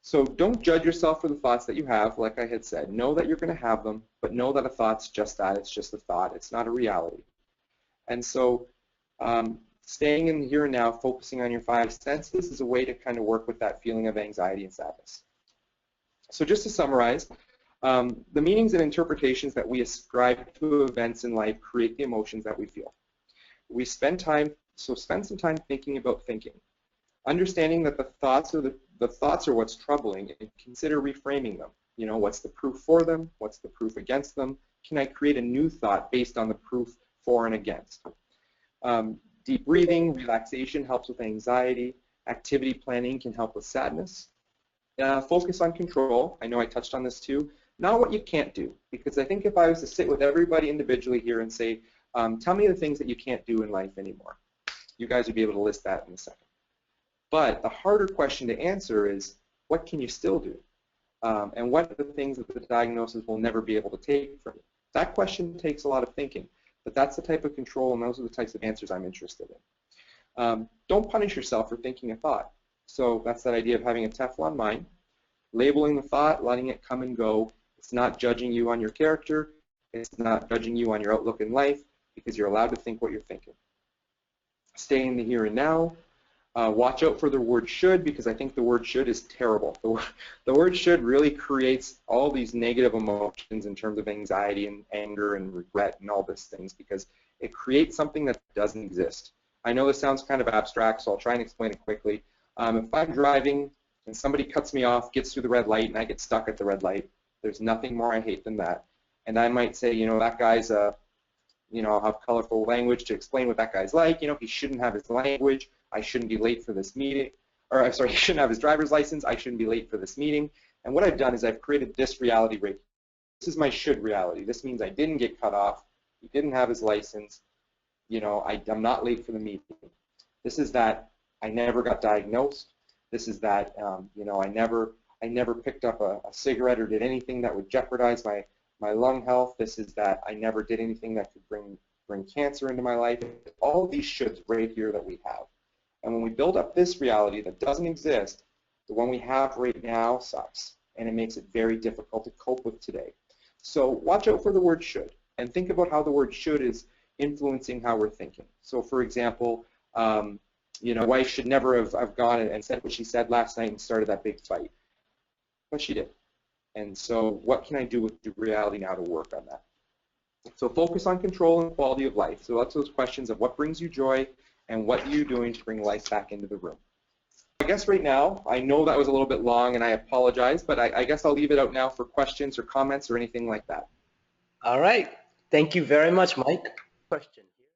So don't judge yourself for the thoughts that you have. Like I had said, know that you're going to have them, but know that a thought's just that. It's just a thought. It's not a reality. And so staying in the here and now, focusing on your 5 senses is a way to kind of work with that feeling of anxiety and sadness. So just to summarize, the meanings and interpretations that we ascribe to events in life create the emotions that we feel. We spend some time thinking about thinking. Understanding that the thoughts are what's troubling, and consider reframing them. What's the proof for them? What's the proof against them? Can I create a new thought based on the proof for and against? Deep breathing, relaxation helps with anxiety. Activity planning can help with sadness. Focus on control. I know I touched on this too. Not what you can't do, because I think if I was to sit with everybody individually here and say, tell me the things that you can't do in life anymore, you guys would be able to list that in a second. But the harder question to answer is, what can you still do? And what are the things that the diagnosis will never be able to take from you? That question takes a lot of thinking, but that's the type of control and those are the types of answers I'm interested in. Don't punish yourself for thinking a thought. So that's that idea of having a Teflon mind, labeling the thought, letting it come and go. It's not judging you on your character. It's not judging you on your outlook in life, because you're allowed to think what you're thinking. Stay in the here and now. Watch out for the word should, because I think the word should is terrible. The word should really creates all these negative emotions in terms of anxiety and anger and regret and all these things, because it creates something that doesn't exist. I know this sounds kind of abstract, so I'll try and explain it quickly. If I'm driving and somebody cuts me off, gets through the red light, and I get stuck at the red light, there's nothing more I hate than that. And I might say, that guy's I'll have colorful language to explain what that guy's like. He shouldn't have his language. I shouldn't be late for this meeting. Or, I'm sorry, he shouldn't have his driver's license. I shouldn't be late for this meeting. And what I've done is I've created this reality right here. This is my should reality. This means I didn't get cut off. He didn't have his license. I'm not late for the meeting. This is that I never got diagnosed. This is that, I never picked up a cigarette or did anything that would jeopardize my lung health. This is that I never did anything that could bring cancer into my life. All of these shoulds right here that we have. And when we build up this reality that doesn't exist, the one we have right now sucks, and it makes it very difficult to cope with today. So watch out for the word should, and think about how the word should is influencing how we're thinking. So for example, my wife should never have gone and said what she said last night and started that big fight. But she did. And so what can I do with the reality now to work on that? So focus on control and quality of life. So that's those questions of what brings you joy and what are you doing to bring life back into the room. I guess right now, I know that was a little bit long and I apologize, but I guess I'll leave it out now for questions or comments or anything like that. All right. Thank you very much, Mike. Question here.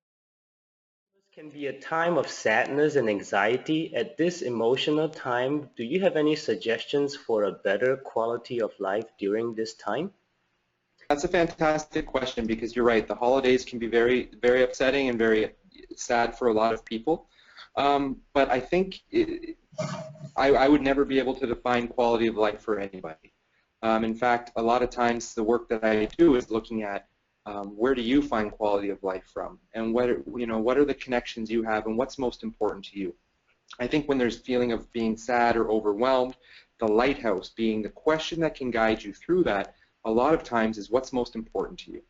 This can be a time of sadness and anxiety. At this emotional time, do you have any suggestions for a better quality of life during this time? That's a fantastic question, because you're right. The holidays can be very, very upsetting and very sad for a lot of people. But I think I would never be able to define quality of life for anybody. In fact, a lot of times the work that I do is looking at where do you find quality of life from, and what are the connections you have, and what's most important to you. I think when there's feeling of being sad or overwhelmed, the lighthouse being the question that can guide you through that a lot of times is what's most important to you.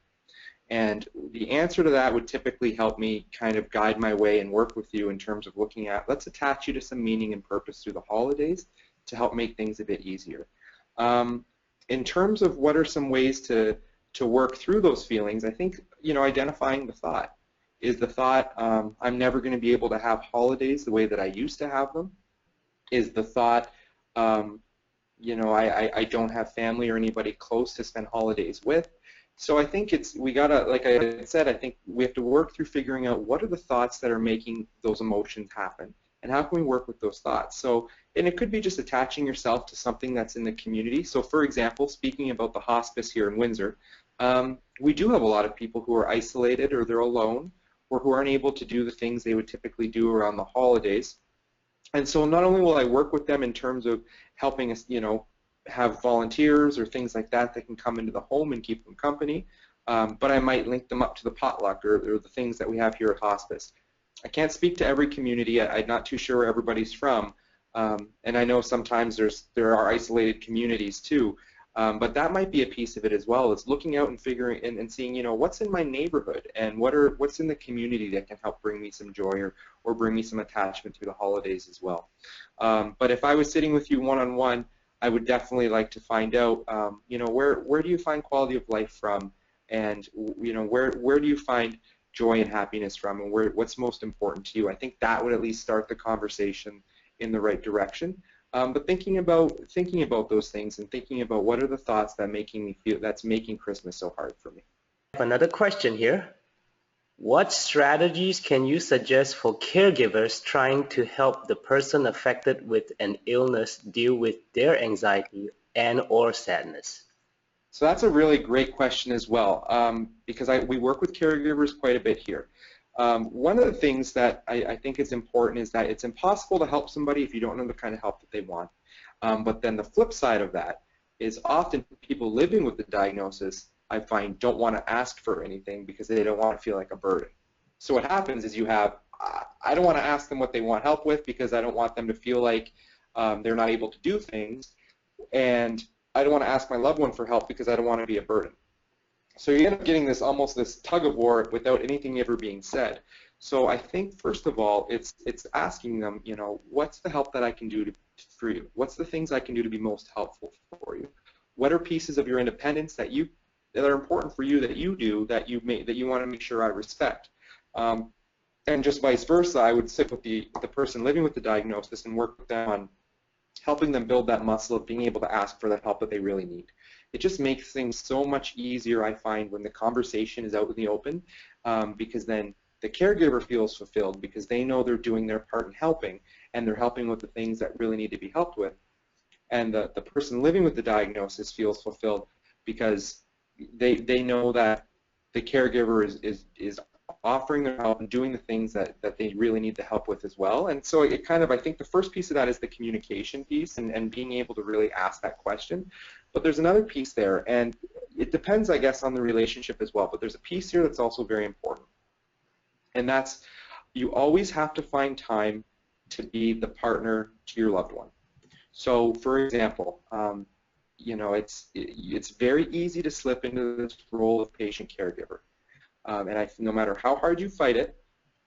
And the answer to that would typically help me kind of guide my way and work with you in terms of looking at, let's attach you to some meaning and purpose through the holidays to help make things a bit easier. In terms of what are some ways to work through those feelings, I think, identifying the thought. Is the thought, I'm never going to be able to have holidays the way that I used to have them? Is the thought, I don't have family or anybody close to spend holidays with? So I think we gotta, like I said, I think we have to work through figuring out what are the thoughts that are making those emotions happen, and how can we work with those thoughts. So, and it could be just attaching yourself to something that's in the community. So for example, speaking about the hospice here in Windsor, we do have a lot of people who are isolated or they're alone, or who aren't able to do the things they would typically do around the holidays. And so not only will I work with them in terms of helping us, have volunteers or things like that that can come into the home and keep them company, but I might link them up to the potluck or the things that we have here at hospice. I can't speak to every community. I'm not too sure where everybody's from, and I know sometimes there are isolated communities too, but that might be a piece of it as well. It's looking out and figuring and seeing, what's in my neighborhood and what's in the community that can help bring me some joy or bring me some attachment through the holidays as well. But if I was sitting with you one-on-one, I would definitely like to find out, where do you find quality of life from, and where do you find joy and happiness from, and what's most important to you? I think that would at least start the conversation in the right direction. But thinking about those things and thinking about what are the thoughts that's making Christmas so hard for me. Another question here. What strategies can you suggest for caregivers trying to help the person affected with an illness deal with their anxiety and/or sadness? So that's a really great question as well, because we work with caregivers quite a bit here. One of the things that I think is important is that it's impossible to help somebody if you don't know the kind of help that they want. But then the flip side of that is often people living with the diagnosis, I find, don't want to ask for anything because they don't want to feel like a burden. So what happens is I don't want to ask them what they want help with because I don't want them to feel like they're not able to do things, and I don't want to ask my loved one for help because I don't want to be a burden. So you end up getting almost this tug of war without anything ever being said. So I think first of all, it's asking them, what's the help that I can do for you? What's the things I can do to be most helpful for you? What are pieces of your independence that are important for you that you do that you want to make sure I respect? And just vice versa, I would sit with the person living with the diagnosis and work with them on helping them build that muscle of being able to ask for the help that they really need. It just makes things so much easier, I find, when the conversation is out in the open, because then the caregiver feels fulfilled because they know they're doing their part in helping, and they're helping with the things that really need to be helped with. And the person living with the diagnosis feels fulfilled because they know that the caregiver is offering their help and doing the things that they really need the help with as well. And so it kind of, I think the first piece of that is the communication piece and being able to really ask that question. But there's another piece there, and it depends, I guess, on the relationship as well. But there's a piece here that's also very important. And that's, you always have to find time to be the partner to your loved one. So, for example, it's very easy to slip into this role of patient caregiver. And no matter how hard you fight it,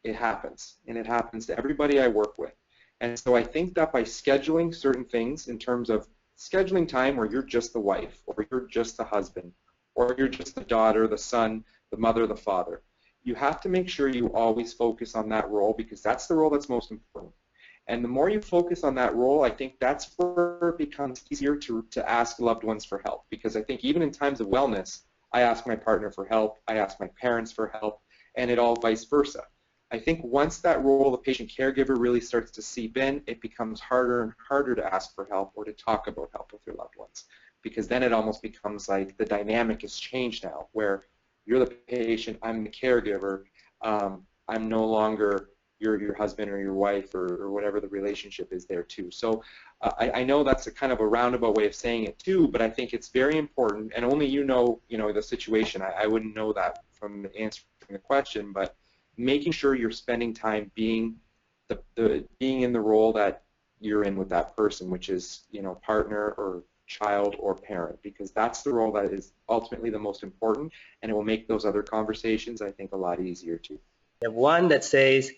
it happens. And it happens to everybody I work with. And so I think that by scheduling certain things in terms of scheduling time where you're just the wife, or you're just the husband, or you're just the daughter, the son, the mother, the father, you have to make sure you always focus on that role because that's the role that's most important. And the more you focus on that role, I think that's where it becomes easier to ask loved ones for help. Because I think even in times of wellness, I ask my partner for help, I ask my parents for help, and it all vice versa. I think once that role of patient caregiver really starts to seep in, it becomes harder and harder to ask for help or to talk about help with your loved ones. Because then it almost becomes like the dynamic has changed now, where you're the patient, I'm the caregiver, I'm no longer your husband or your wife or whatever the relationship is there too. So I know that's a kind of a roundabout way of saying it too, but I think it's very important, and only you know the situation. I wouldn't know that from answering the question, but making sure you're spending time being being in the role that you're in with that person, which is partner or child, or parent, because that's the role that is ultimately the most important, and it will make those other conversations, I think, a lot easier too. We have one that says,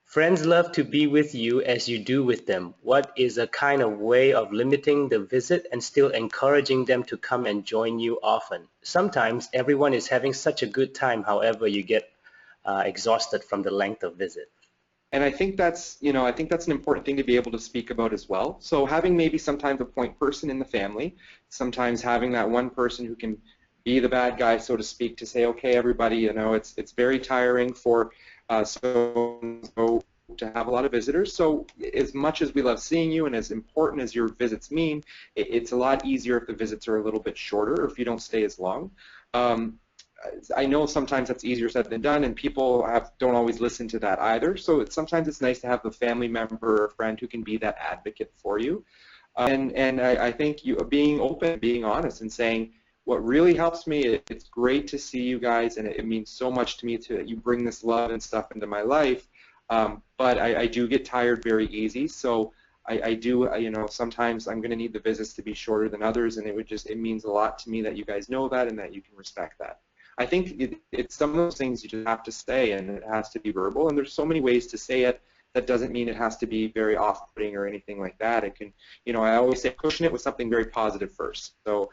friends love to be with you as you do with them. What is a kind of way of limiting the visit and still encouraging them to come and join you often? Sometimes everyone is having such a good time, however, you get exhausted from the length of visit. And I think that's, I think that's an important thing to be able to speak about as well. So having maybe sometimes a point person in the family, sometimes having that one person who can be the bad guy, so to speak, to say, okay, everybody, it's very tiring for so to have a lot of visitors. So as much as we love seeing you and as important as your visits mean, it's a lot easier if the visits are a little bit shorter or if you don't stay as long. I know sometimes that's easier said than done, and people don't always listen to that either. So sometimes it's nice to have a family member or a friend who can be that advocate for you. And I think being open, being honest, and saying, what really helps me, it's great to see you guys, and it means so much to me that you bring this love and stuff into my life. But I do get tired very easy, so I do, sometimes I'm going to need the visits to be shorter than others, and it means a lot to me that you guys know that and that you can respect that. I think it's some of those things you just have to say, and it has to be verbal, and there's so many ways to say it. That doesn't mean it has to be very off-putting or anything like that. It can, I always say cushion it with something very positive first. So,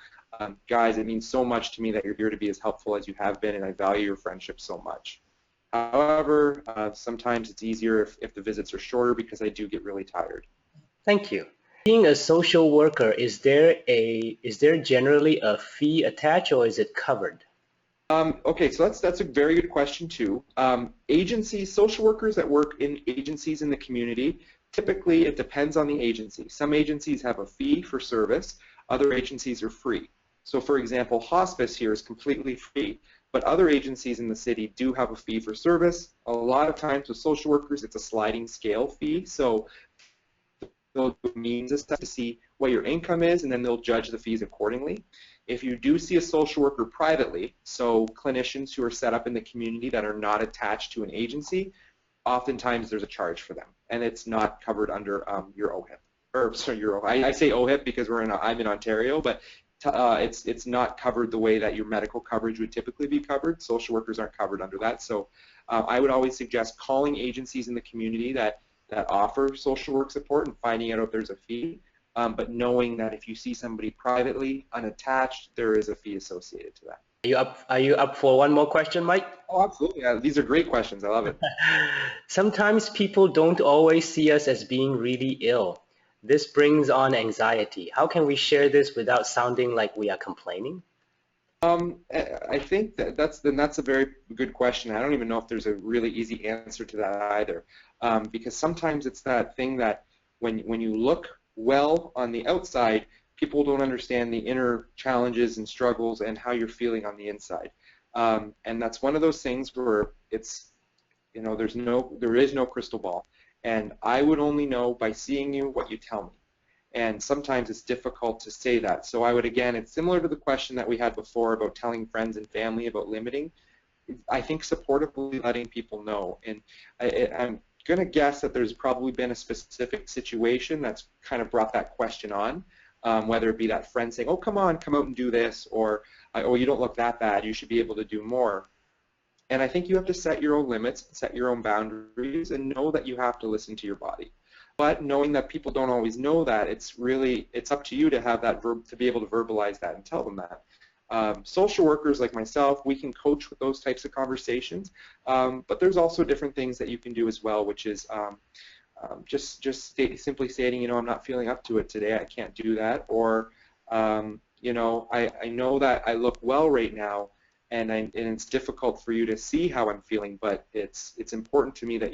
guys, it means so much to me that you're here to be as helpful as you have been, and I value your friendship so much. However, sometimes it's easier if the visits are shorter because I do get really tired. Thank you. Being a social worker, is there generally a fee attached, or is it covered? Okay, so that's a very good question too. Agencies, social workers that work in agencies in the community, typically it depends on the agency. Some agencies have a fee for service, other agencies are free. So for example, hospice here is completely free, but other agencies in the city do have a fee for service. A lot of times with social workers, it's a sliding scale fee, so they'll do means assessment to see what your income is, and then they'll judge the fees accordingly. If you do see a social worker privately, so clinicians who are set up in the community that are not attached to an agency, oftentimes there's a charge for them, and it's not covered under your OHIP. Or sorry, I say OHIP because I'm in Ontario, but it's not covered the way that your medical coverage would typically be covered. Social workers aren't covered under that. So I would always suggest calling agencies in the community that offer social work support and finding out if there's a fee. But knowing that if you see somebody privately, unattached, there is a fee associated to that. Are you up for one more question, Mike? Oh, absolutely. Yeah, these are great questions. I love it. Sometimes people don't always see us as being really ill. This brings on anxiety. How can we share this without sounding like we are complaining? I think that's a very good question. I don't even know if there's a really easy answer to that either, because sometimes it's that thing that when you look well on the outside, people don't understand the inner challenges and struggles and how you're feeling on the inside. And that's one of those things where it's, there is no crystal ball. And I would only know by seeing you what you tell me. And sometimes it's difficult to say that. So I would, again, it's similar to the question that we had before about telling friends and family about limiting. I think supportively letting people know. And I'm going to guess that there's probably been a specific situation that's kind of brought that question on, whether it be that friend saying, oh, come on, come out and do this, or, oh, you don't look that bad, you should be able to do more. And I think you have to set your own limits, set your own boundaries, and know that you have to listen to your body. But knowing that people don't always know that, it's up to you to have that to be able to verbalize that and tell them that. Social workers like myself, we can coach with those types of conversations, but there's also different things that you can do as well, which is simply stating, I'm not feeling up to it today, I can't do that, or I know that I look well right now, and it's difficult for you to see how I'm feeling, but it's important to me that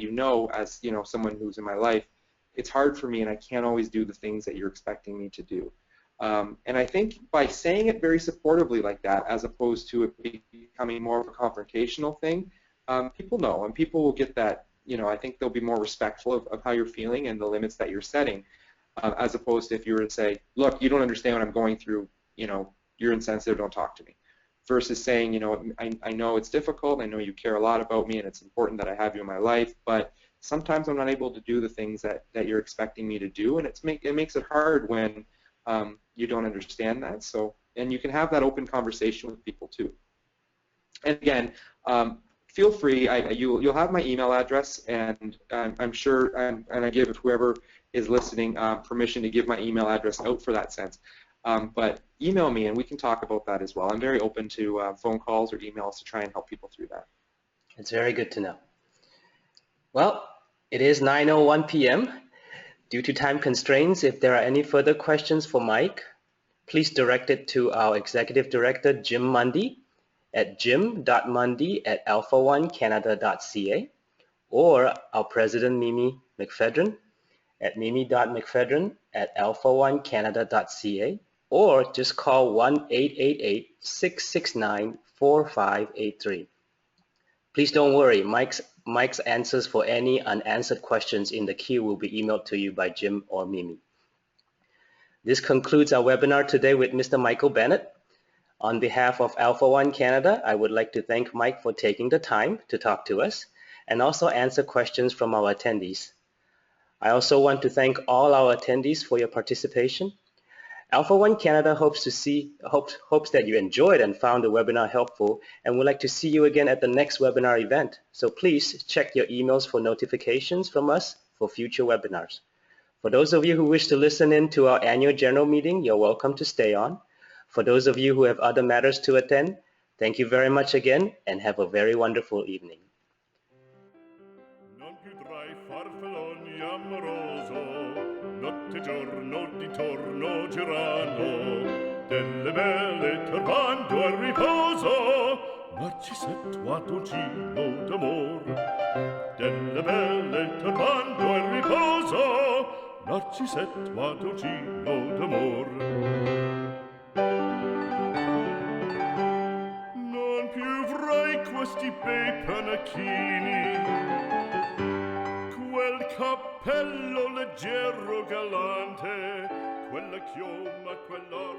as someone who's in my life, it's hard for me, and I can't always do the things that you're expecting me to do. And I think by saying it very supportively like that, as opposed to it becoming more of a confrontational thing, people know, and people will get that. I think they'll be more respectful of how you're feeling and the limits that you're setting, as opposed to if you were to say, look, you don't understand what I'm going through, you're insensitive, don't talk to me. Versus saying, I know it's difficult, I know you care a lot about me, and it's important that I have you in my life, but sometimes I'm not able to do the things that you're expecting me to do, and it makes it hard when you don't understand that. So, and you can have that open conversation with people too. And again, feel free. You'll have my email address, and I'm sure, and I give whoever is listening permission to give my email address out for that sense. But email me, and we can talk about that as well. I'm very open to phone calls or emails to try and help people through that. It's very good to know. Well, it is 9:01 p.m. Due to time constraints, if there are any further questions for Mike, please direct it to our Executive Director, Jim Mundy, at jim.mundy@alpha1canada.ca, or our President, Mimi McPhedran, at mimi.mcphedran@alpha1canada.ca, or just call 1-888-669-4583. Please don't worry, Mike's answers for any unanswered questions in the queue will be emailed to you by Jim or Mimi. This concludes our webinar today with Mr. Michael Bennett. On behalf of Alpha One Canada, I would like to thank Mike for taking the time to talk to us and also answer questions from our attendees. I also want to thank all our attendees for your participation. Alpha One Canada hopes that you enjoyed and found the webinar helpful, and would like to see you again at the next webinar event. So please check your emails for notifications from us for future webinars. For those of you who wish to listen in to our annual general meeting, you're welcome to stay on. For those of you who have other matters to attend, thank you very much again, and have a very wonderful evening. Notte giorno di torno girano, delle belle turbando al riposo, Narcisetto Adugino d'amor. Delle belle turbando al riposo, Narcisetto Adugino d'amor. Non più avrai questi bei panacchini, quel cappello leggero galante, quella chioma, quell'orlo